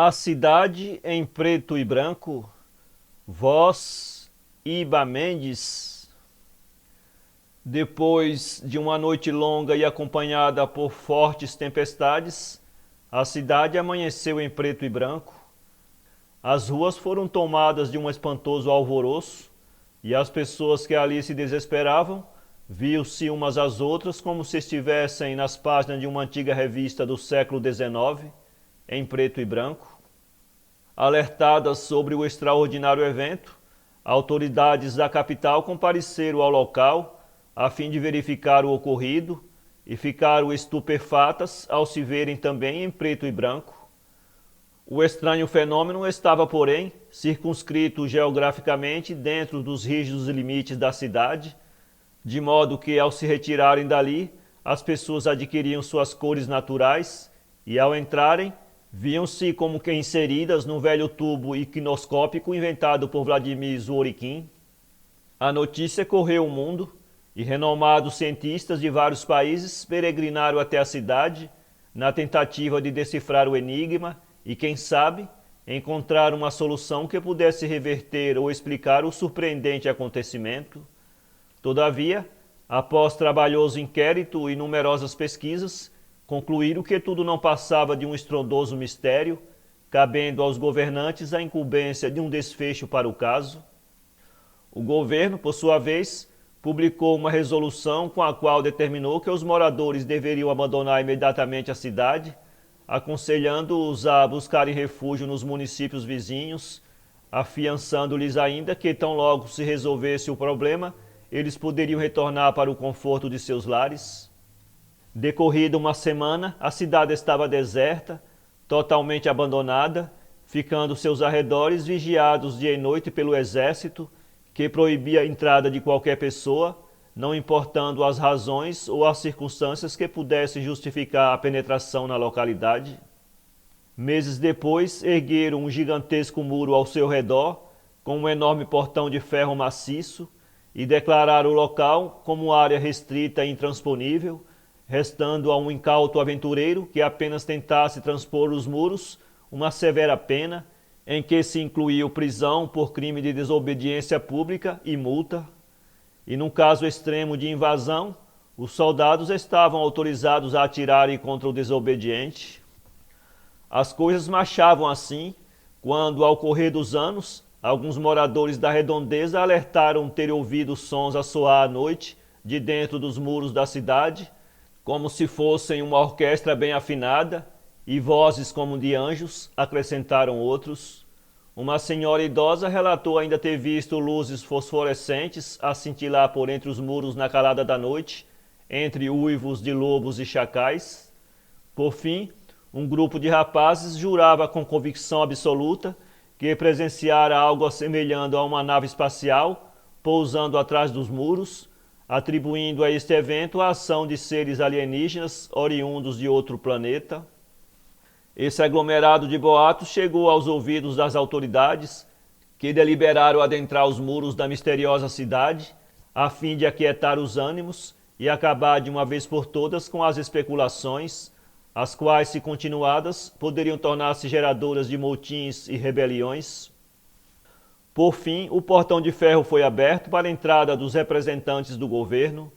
A cidade em preto e branco, voz Iba Mendes. Depois de uma noite longa e acompanhada por fortes tempestades, a cidade amanheceu em preto e branco. As ruas foram tomadas de um espantoso alvoroço, e as pessoas que ali se desesperavam viam-se umas às outras como se estivessem nas páginas de uma antiga revista do século XIX, em preto e branco. Alertadas sobre o extraordinário evento, autoridades da capital compareceram ao local a fim de verificar o ocorrido e ficaram estupefatas ao se verem também em preto e branco. O estranho fenômeno estava, porém, circunscrito geograficamente dentro dos rígidos limites da cidade, de modo que, ao se retirarem dali, as pessoas adquiriam suas cores naturais e, ao entrarem, viam-se como que inseridas num velho tubo iquinoscópico inventado por Vladimir Zworykin. A notícia correu o mundo e renomados cientistas de vários países peregrinaram até a cidade na tentativa de decifrar o enigma e, quem sabe, encontrar uma solução que pudesse reverter ou explicar o surpreendente acontecimento. Todavia, após trabalhoso inquérito e numerosas pesquisas, concluíram que tudo não passava de um estrondoso mistério, cabendo aos governantes a incumbência de um desfecho para o caso. O governo, por sua vez, publicou uma resolução com a qual determinou que os moradores deveriam abandonar imediatamente a cidade, aconselhando-os a buscarem refúgio nos municípios vizinhos, afiançando-lhes ainda que tão logo se resolvesse o problema, eles poderiam retornar para o conforto de seus lares. Decorrida uma semana, a cidade estava deserta, totalmente abandonada, ficando seus arredores vigiados dia e noite pelo exército, que proibia a entrada de qualquer pessoa, não importando as razões ou as circunstâncias que pudessem justificar a penetração na localidade. Meses depois, ergueram um gigantesco muro ao seu redor, com um enorme portão de ferro maciço, e declararam o local como área restrita e intransponível, restando a um incauto aventureiro que apenas tentasse transpor os muros uma severa pena, em que se incluiu prisão por crime de desobediência pública e multa. E num caso extremo de invasão, os soldados estavam autorizados a atirarem contra o desobediente. As coisas marchavam assim, quando, ao correr dos anos, alguns moradores da redondeza alertaram ter ouvido sons a soar à noite de dentro dos muros da cidade, como se fossem uma orquestra bem afinada, e vozes como de anjos, acrescentaram outros. Uma senhora idosa relatou ainda ter visto luzes fosforescentes a cintilar por entre os muros na calada da noite, entre uivos de lobos e chacais. Por fim, um grupo de rapazes jurava com convicção absoluta que presenciara algo assemelhando a uma nave espacial pousando atrás dos muros, atribuindo a este evento a ação de seres alienígenas oriundos de outro planeta. Esse aglomerado de boatos chegou aos ouvidos das autoridades, que deliberaram adentrar os muros da misteriosa cidade, a fim de aquietar os ânimos e acabar de uma vez por todas com as especulações, as quais, se continuadas, poderiam tornar-se geradoras de motins e rebeliões. Por fim, o portão de ferro foi aberto para a entrada dos representantes do governo.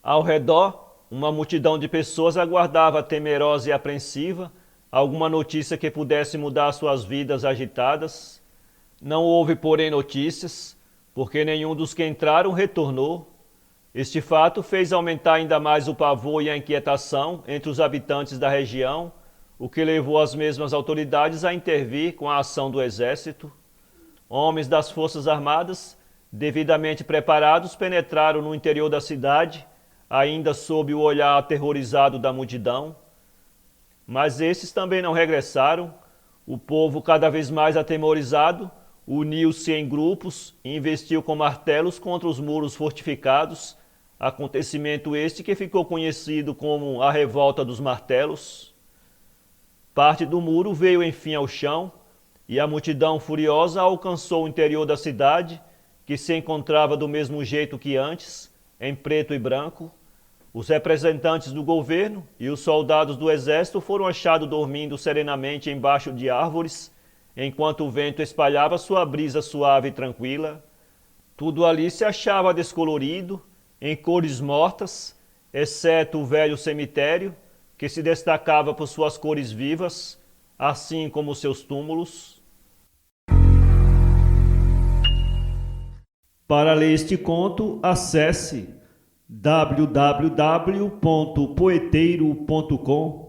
Ao redor, uma multidão de pessoas aguardava temerosa e apreensiva alguma notícia que pudesse mudar suas vidas agitadas. Não houve, porém, notícias, porque nenhum dos que entraram retornou. Este fato fez aumentar ainda mais o pavor e a inquietação entre os habitantes da região, o que levou as mesmas autoridades a intervir com a ação do exército. Homens das Forças Armadas, devidamente preparados, penetraram no interior da cidade, ainda sob o olhar aterrorizado da multidão. Mas esses também não regressaram. O povo, cada vez mais atemorizado, uniu-se em grupos e investiu com martelos contra os muros fortificados, acontecimento este que ficou conhecido como a Revolta dos Martelos. Parte do muro veio enfim ao chão, e a multidão furiosa alcançou o interior da cidade, que se encontrava do mesmo jeito que antes, em preto e branco. Os representantes do governo e os soldados do exército foram achados dormindo serenamente embaixo de árvores, enquanto o vento espalhava sua brisa suave e tranquila. Tudo ali se achava descolorido, em cores mortas, exceto o velho cemitério, que se destacava por suas cores vivas, assim como seus túmulos. Para ler este conto, acesse www.poeteiro.com